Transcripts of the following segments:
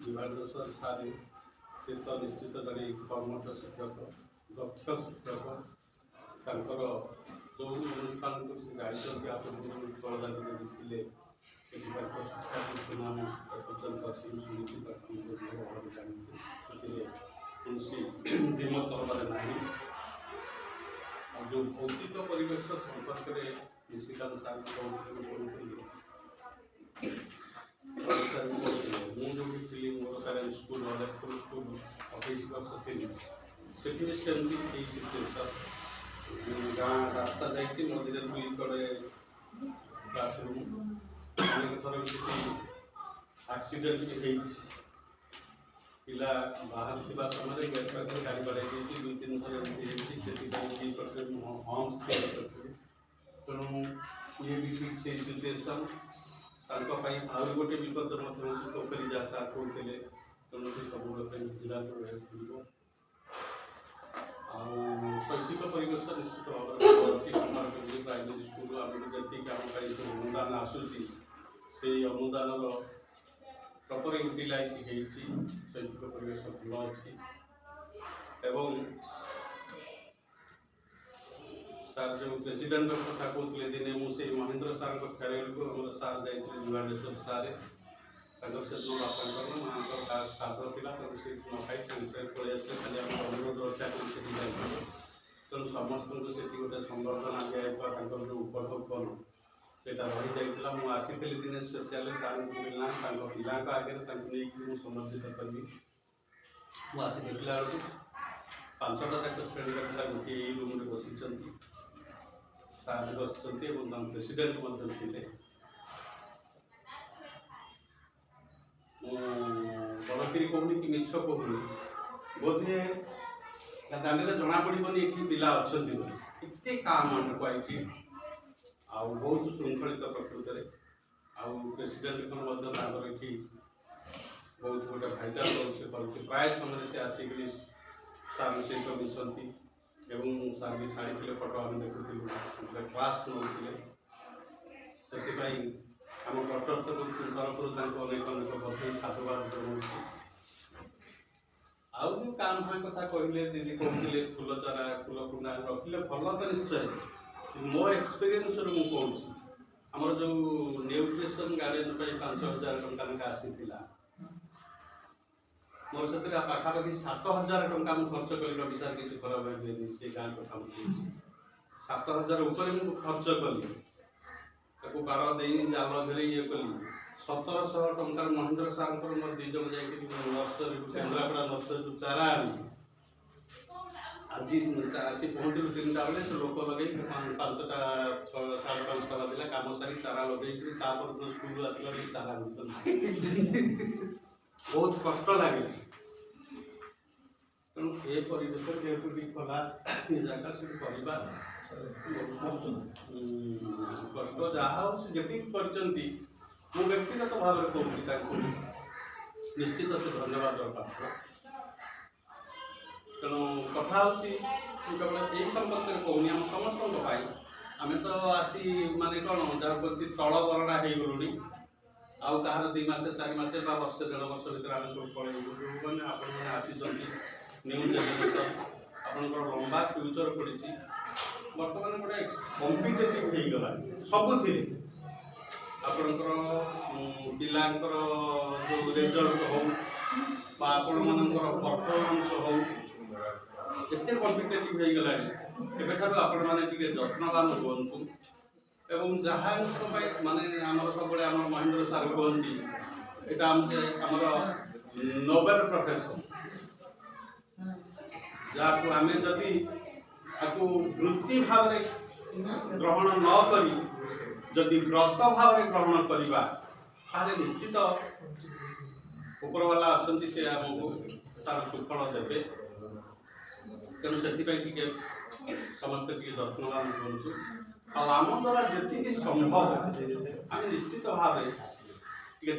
विभागेश्वर सारे से तो निश्चित जड़े कर्मठ शिक्षक दक्ष शिक्षक तांकर जो अनुष्ठान को से गाड़ी आप कलादारी देखिले शिक्षा सुनाम पर्यटन अच्छी सुनिश्चित भाव जानी कौन द्विमत हमारे ना जो भौतिक परिवेश संपर्क में निशिकांत सार मुझे थी मोर पेरेन्ट्स स्कूल स्कूल 28 वर्ष थी से सेमती सिचुएसन गाँ रास्ता जाइए मझे दुई कड़े क्लासरूम अनेक थर एक्सीडेंट भी पिला बाहर थी समय गैस पाखे गाड़ी बढ़ाई दुई तीन थर एमती हॉर्न्स तेणु ये भी ठीक से सिचुएसन आहुरी गोटे विपद पोखरी जहाँ सार कहते तेणु सब जिला शैक्षिक परिवेश निश्चित भाव में अच्छी कुमारपल्ली प्राइमेरी स्कूल आम जी आम अनुदान आसूसी से अनुदान प्रपर यूटिलाइज शैक्षिक परिवेश भल अच्छी एवं सार जो प्रेसिडेंट कथा कहते दिने मुझे महेंद्र सार फेरेल को आम सार जाइए विभागेश्वर सारे से बापा माँ साध था से न खाई सागे पलि आसे खाली अनुरोध रक्षा कर तेणु समस्त से गोटे संबर्धना दिखाई जो उपस्थापन से रही जाता मुझे आसी दिने स्पेशल सार मिलना पिला आगे नहीं समर्पित करी मुझे आसी देखला बेलू 5टा जाक श्रेणी पिला गोटे रूम बसी सार बस प्रेसिडेंट थे बड़करी कहूनी कि मिछ कहूनी बोधे दांडे जना पड़ोनी ये पिला अच्छा एत काम क्वालिटी आउ बहुत श्रृंखलित प्रकृत में प्रेसिडेंट ये बहुत गोटे भाइटाल रोल से कर प्राय समय से आसिक सार सहित मिशंती एवं सार भी छाड़ी फटो आम देखुलू क्लास नौते से आम कटर तरफ अनेक अनेक बधे साधुवाद जनाऊँ आउ जो काम फाँ कथा कहले दीदी कहते फूल चारा फूल कुंडा रखिले भल तो निश्चय मो एक्सपीरियंस मुझे आमर जो न्यूट्रिशन गार्डन 5,000 टंका आसी मोर से पाखापाखि 7,000 टंका खर्च कल विचार किसी खराब है से गाँव कथा 7,000 मुझे खर्च कली ताको बार देनी जाल घेरे ये कली 1,700 टंकार महेंद्र सार मोर दीज नर्सरी केन्द्रापड़ा नर्सरी चारा आनी आज आसी पहुँचलु 3टा बेले से लोक लगे 5टा 5:30 बाजिला कम सारी चारा लगे स्कूल आसला चारा बहुत कष्ट लगे तेणु ये परिवेश जेहतु खला जगह से करवा कष्ट जहाँ जी कर व्यक्तिगत भाव में कहूँ निश्चित से धन्यवाद पात्र तेणु कथा केवल यही संपर्क में कहूनी आम समस्त आम तो आसी माने कौन जहाँ प्रति तल बरड़ा हो गलुणी आउ कहार 2 मास 4 मास वर्ष 1.5 वर्ष भर आम सब पलू जो मैंने आपने आसी न्यू जेनेरेशन आपंकर लंबा फ्यूचर पड़ी बर्तमान गोटे कम्पिटेटिव हो गला सबुति आपणकर पिलांकर जो रिजल्ट हो आपण मानकर परफॉर्मेंस हो एत कम्पिटेटिव हो गला एबेठार आपण माने जत्नवान हूँ एवं जहाँ माने आमर सब आम महेंद्र सार कहती यहाँ आमर नोबेल प्रोफेशन जहाँ को आम जदि वृत्ति भाव ग्रहण न करी जदि व्रत भाव ग्रहण करवा ताले निश्चित उपरवाला अच्छा से आमको तार सुफल देवे तेणु से समस्ते जत्नवान हूँ आम द्वारा जी संभव आम निश्चित भाव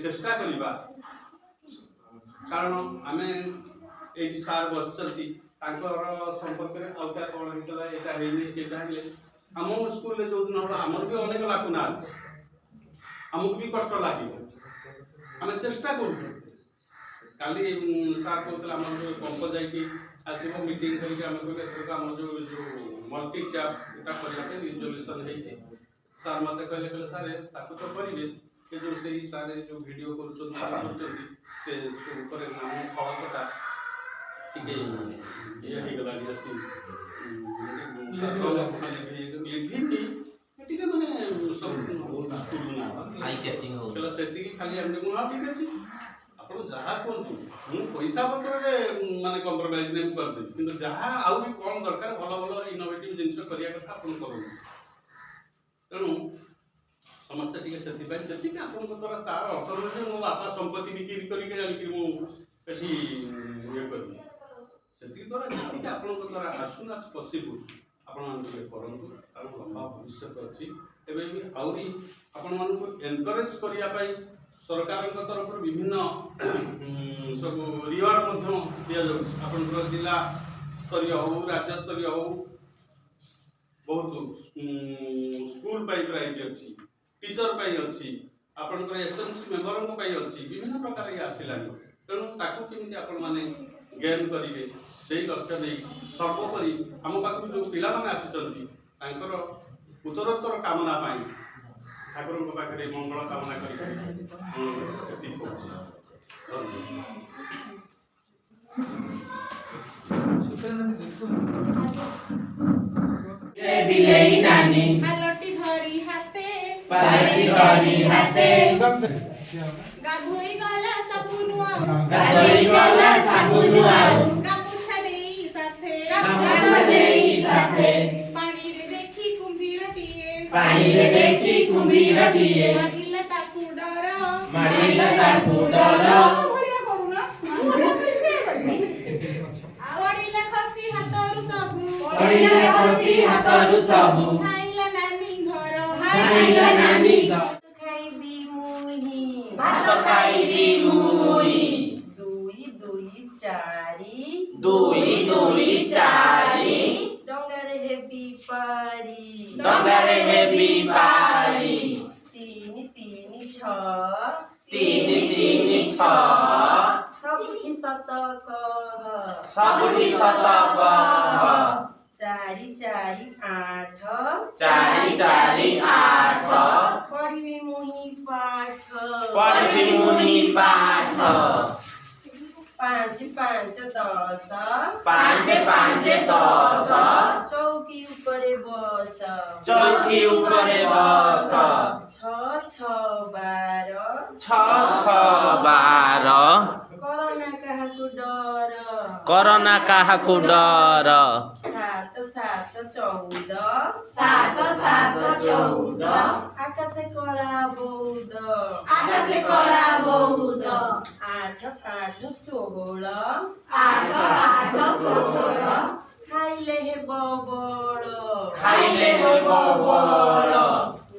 चेष्टा करवा कारण आम ये सार बस संपर्क में आउ क्या कौन होता है यहाँ आम स्कूल जो दिन हम आमर भी अनेक लाकुना आमको भी कष्ट लगे आम चेष्टा कर काली सार कहते आम जो पंप जाकि आसो मीटिंग करके आम कहते आम जो मल्टी टैप यहाँ करने रिजोल्यूशन होती सार मत कहले कहले सारे ताकू तो करेंगे जो से सारे जो वीडियो कर नाम फलकटा टे ये गला खाली ठीक अच्छे आप जहाँ कहतु मुझे पैसा पत्र माने कंप्रोमाइज नहीं करदेवी कि जहाँ आउ भी कौन दरकार भल भल इनोवेटिव जिन करने कथा आप तेणु समस्ते टी से जी आप द्वारा तार अल्टरनेटिव मो बापा संपत्ति बिक्री करके ये करी से द्वारा जी आप द्वारा as soon as possible आपण करूँ कारण लंबा भविष्य अच्छी एवं आहरी आपण मानक एनकरेज करने सरकार तरफ विभिन्न सब रिवार्ड दि जापर जिला स्तरीय हो राज्य स्तरीय हो बहुत स्कूल प्राइज अच्छी टीचर अच्छी आपंकर एसएमसी मेम्बर अच्छी विभिन्न प्रकार ये आसला तेणु ताकू केमी आपण मैंने गेन करेंगे से लक्ष्य नहीं सर्वोपरि आम पाक जो पिला माने आसिचंती तांकर उत्तरोत्तर कामना पाई ठाकुर पाखे मंगल कामना कर गाधोई गला साबुन पानी रे देखी कुंभीर टीए मारिला ताकू डर भलिया करूना पड़िला खसी हातरु सबु खाइला नानी घर खाइबी मुही दुई चारी डंगारे हेबी पारी तीन छ सबुठी सतक चारी आठ पढ़ी मुही पाठ पाँच दस चौकी उपरे बस छ 12 कोरोना काहाकु डर 7 14 आकाशे करा बौद 8 16 खाइले हे बबड़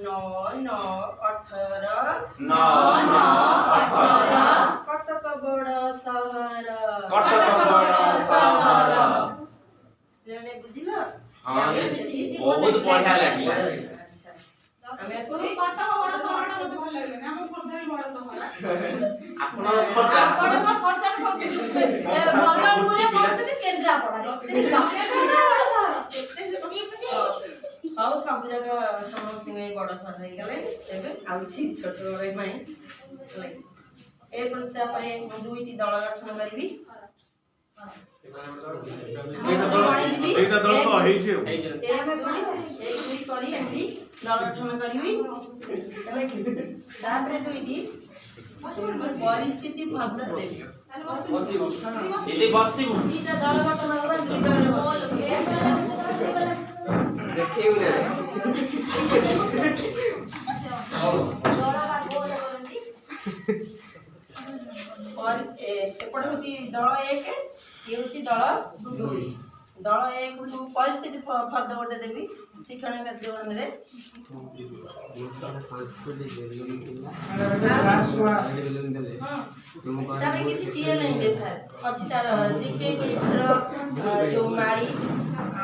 9 18 कटक बड़ सहर लेने बुझिलो हां बहुत बढ़िया लागला अच्छा हमें को कटक बड़ सहरटा मते भल लागले ना हम खोरधाई बड़ सहर आपण को सोशल भल मुझे पड़ते केंद्रापड़ा हाउ सब जगह समस्त बड़ सहर हो गले एबे आउछि छोट बड़े माई ए प्रतापरे दुईटी दल गठन करबी एटा दल तो हेइ छै करी एंती दल गठन करबी तापरे दुईटी परिस्थिति भद्र देबी बसिबो इति बसिबो तीटा दल गठन होबा दुई दल बसिबो देखिउ रे और एपट होती दल 1 ये होती दल 2 दल 1 को परिस्थिति फर्द गोटे देवी शिक्षण कार्यक्रम रे तापर किछि टीए नहीं दे सर अछि तार जीके किड्स रो जो माड़ी आ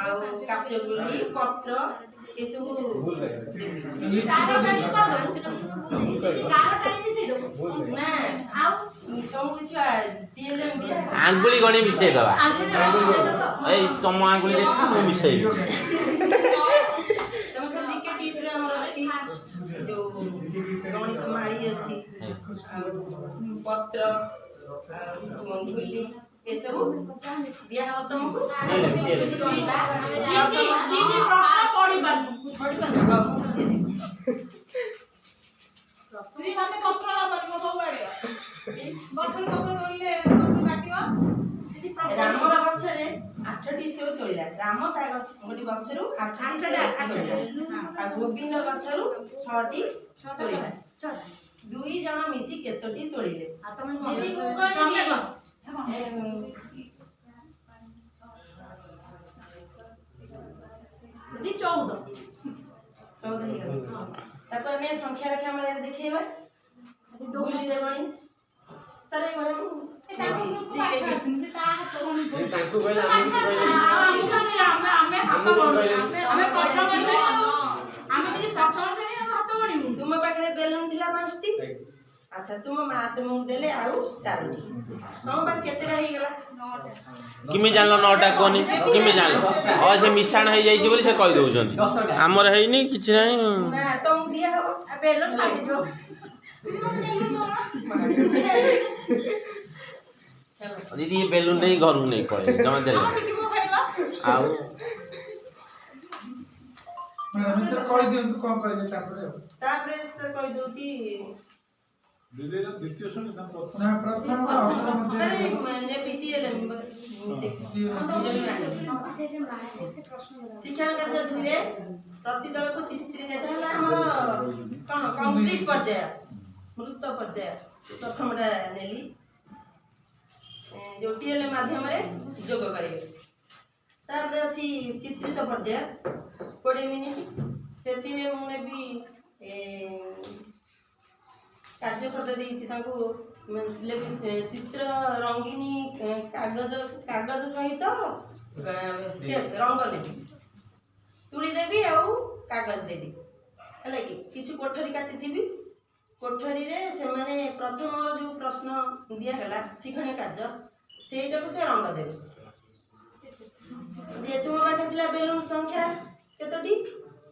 काचगुली पत्र ए सब ना आउ तुम किछि DLM दिया ଆଙ୍ଗୁଳି ଗଣି ମିଶେଇ ଦବା ଏଇ ତମ ଆଙ୍ଗୁଳି ଦେଖି ମୁଁ ମିଶେଇବି समस्त जीके टीट रे हमर अछि जो गणित माड़ी अछि पत्र मंगुली ए सब दिया हो तुमको दीदी प्रश्न पढ़ी पानु তুমি মতে পত্র বলিব বউড়ে বছর পত্র ধরিলে পত্র কাটিও रामर गछरे 8टी सेव तोड़िला राम ता गोटी गछरु 8टी सेव आ गोविंद गछरु 6टी तोड़िला दुई जण मिसी केतोटी तोड़िले दीदी को समय दीदी 14 14 हे तापर मैं संख्या रखे हमरा देखेबा भूली देबणी सरे गणे ତାଙ୍କୁ କହିଲେ ଆମେ तुम पाखे बेलून दिला 5टी अच्छा तुम मा तुम देले आउ 4टी हम बा केतेरा हे गेला किमी जानलो नौटा कोनी किमी जानलो और से मिश्रण हो जाई छी बोली से कहि दउछन हमर हेइनी किछ नाही ना तुम दिया हो बेलन खाई दो दीदी ये बेलून नहीं घर नहीं पड़े जमा दे आउ मैडम तो कहि दियंतु कोन कहले तापर से कहि दोची दीदी द्वितीय श्रेणी ना प्रथम ना प्रथम सर ने पीटीएल शिक्षा कार्य धुरे प्रति दल को चिस्त्री जेटा हला हमर कोन कंक्रीट पर्याय मृत पर्याय प्रथम रा नेली जो टीएल माध्यम रे जोग करिवे तापर अछि चित्रित पर्याय 20 मिनिट सेति में मुने भी कार्य खत देछि ताको चित्र रंगीनी कागज सहित स्केच रंग देबी तुड़ी देबी आ कागज देबी हला कि किछु कोठरी काटी थिबी कोठरी रे से माने प्रथम जो प्रश्न दिया गला शिक्षण कार्य सेटा को से रंग देबे जे तुम बाटे थिला बेलून संख्या केतोटी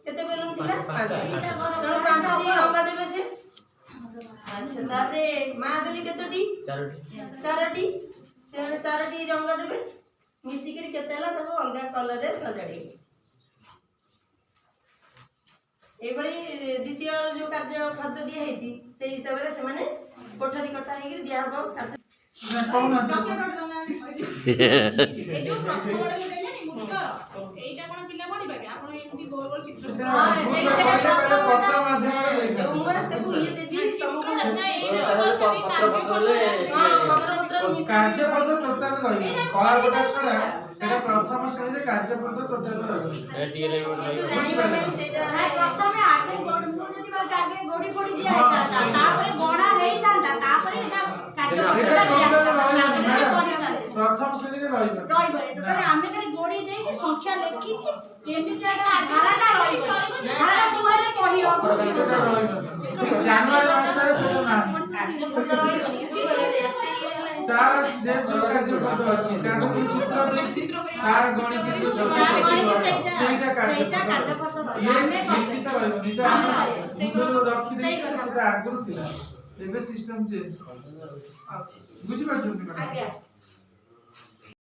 केते बेलून थिला 5टी तण 5टी रंग देबे से अच्छा तारे मा देली केतोटी 4टी से माने 4टी रंग देबे मिसी करी केते हला तको अलगा कलर रे सजाडी एबडी द्वितीय जो कार्य फर्द दिया हेची से हिसाब रे से माने कोठरी कटा हेगी दिया हो कार्य कोन चॉकलेट दना ए जो प्रथम बडे देले नि मुक्तर एटा कोन पिला पढिबा के आपण एंटी गोल गोल चित्र पहले पत्र माध्यम रे देखा मुरा तको ये देबी तुमको पत्र कार्यपद टोटल रही कला गोटा छडा एटा प्रथम श्रेणी कार्यपद टोटल रही प्रथमे आगे गोडी गोडी दिया जाता तापर गणा हेई जाता तापर एटा प्रथम श्रेणी रे रही टोटल आमे खाली गोडी दे के संख्या लेखि केमि जागा धाराटा रही धारा दुआरे कहि हो जनवरी मास रे से ना कार्य फर्द रही तार से जो कार्यपद अछि ताको कि चित्र देछि तार गणित के सेटा कार्यपद ये लिखित रहइबो नि त हम रखि देछि सेटा आगुर थिला एबे सिस्टम चेंज बुझि पाछन आज्ञा